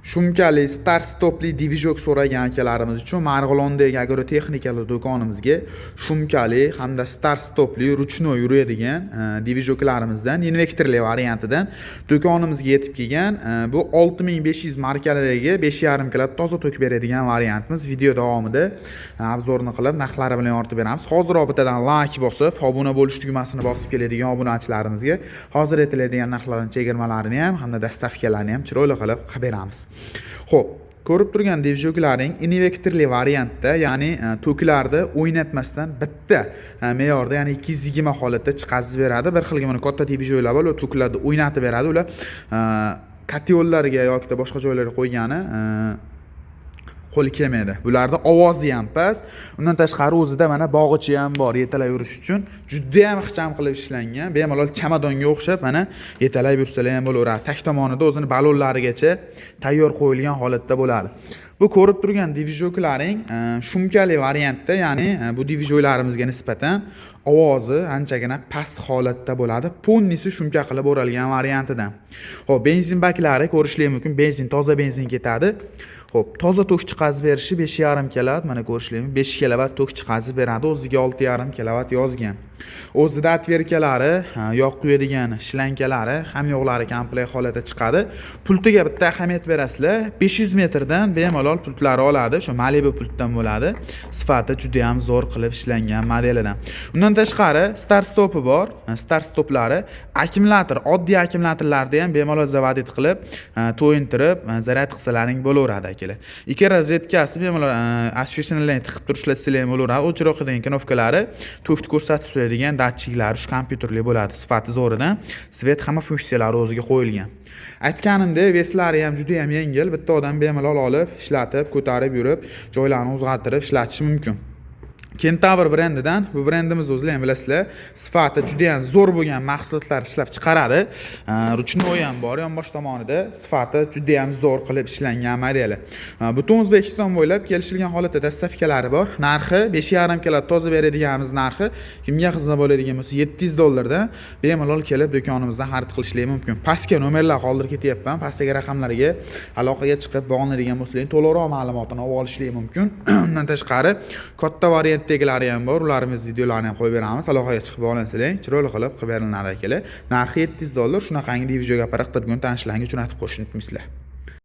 Shumkali start stopli divizok so'ragan akalarimiz uchun Marg'ilondagi agrotexnikalar do'konimizga shumkali hamda start stopli ruchnoy yuradigan divizoklarimizdan invektorli variantidan do'konimizga yetib kelgan. Bu 6500 markaladagi 5,5 kg toza tok beradigan variantimiz. Video davomida obzorni qilib narxlari bilan yoritib beramiz. Hoziroq bittadan like bosib, obuna bo'lish tugmasini bosib keladigan obunachilarimizga hozir aytiladigan narxlarning chegirmalarini ham hamda dastavkalarni ham chiroyli qilib qilib beramiz. Xo'p, ko'rib turgan divizyoklaring invektorli variantda, ya'ni toklarni o'ynatmasdan bitta me'yorda, ya'ni 220 holatda chiqazib beradi. Bir xilga mana katta divizyolar bor, toklarni o'ynatib beradi. Ular katyollarga yoki boshqa joylarga qo'ygani qo'li kelmaydi. Bularda ovozi ham past. Undan tashqari o'zida mana bog'ichi ham bor yetalab yurish uchun. Juda ham ixcham qilib ishlangan. Bemalol chamadonga o'xshab mana yetalab yursalar ham bo'laveradi. Tag tomonida o'zini balonlarigacha tayyor qo'yilgan holatda bo'ladi. Bu ko'rib turgan divizyoklaring shumkali variantda, ya'ni bu divizyoklarimizga nisbatan ovozi anchagina past holatda bo'ladi. Ponnisi shumka qilib o'ralgan variantidan. Xo'p, benzin baklari ko'rishingiz mumkin. Benzin, toza benzin ketadi. Xo'p, toza tok chiqazib berishi 5,5 kW, mana ko'rishingiz 5 kW tok chiqazib beradi. O'ziga 6,5 kW yozgan. O'zida atverkalari, yoq quyadigan shlankalari, hamyoqlari komplekt holatda chiqadi. Pultiga bitta ahamiyat berasizlar. 500 metrdan bemalol pultlari oladi. Shu Malibu pultdan bo'ladi. Sifati juda ham zo'r qilib ishlangan modelidan. Undan tashqari start stopi bor. Start stoplari akkumulyator, oddiy akkumulyatorlarda ham bemalol zavodit qilib, to'yintirib, zaryad qilsalaring bo'laveradi akalar. Ikki rozetkasi bemalol asfishnalarni tiqib turishlasizlar ham bo'laveradi. O'chiroqidagi knopkalari tokni ko'rsatib turadigan datchiklari shu kompyuterli bo'ladi. Sifati zo'ridan svet hamma funksiyalari o'ziga qo'yilgan. Aytganimdek, veslari ham juda ham yengil. Bitta odam bemalol olib, ishlatib, ko'tarib yurib, joylarni o'zgartirib ishlatish mumkin. Kentaur brendidan, bu brendimiz o'zingizlar ham bilasizlar, sifati juda ham zo'r bo'lgan mahsulotlar ishlab chiqaradi. Ruchnoy ham bor, yonbosh tomonida sifati juda ham zo'r qilib ishlangan modeli. Butun O'zbekiston bo'ylab kelishilgan holatda dastavkalari bor. Narxi 5,5 kg toza beradiganimiz narxi kimga qiziq bo'ladigan bo'lsa $700 dan bemalol kelib do'konimizdan xarid qilishingiz mumkin. Pastga nomerlar qoldirib ketyapman. Pastdagi raqamlarga aloqaga chiqib bog'lanadigan bo'lsangiz to'liqroq ma'lumotni olib olishingiz mumkin. Undan tashqari katta variant tegilari ham bor. Ularimiz videolarini ham qo'yib beramiz. Aloqaga chiqib bog'lansalaring, chiroyli qilib qilib beriladi akalar. Narxi $700. Shunaqangi divizyoga paraq qilib tanishlaringiz uchun aytib qo'yishni unutmaysizlar.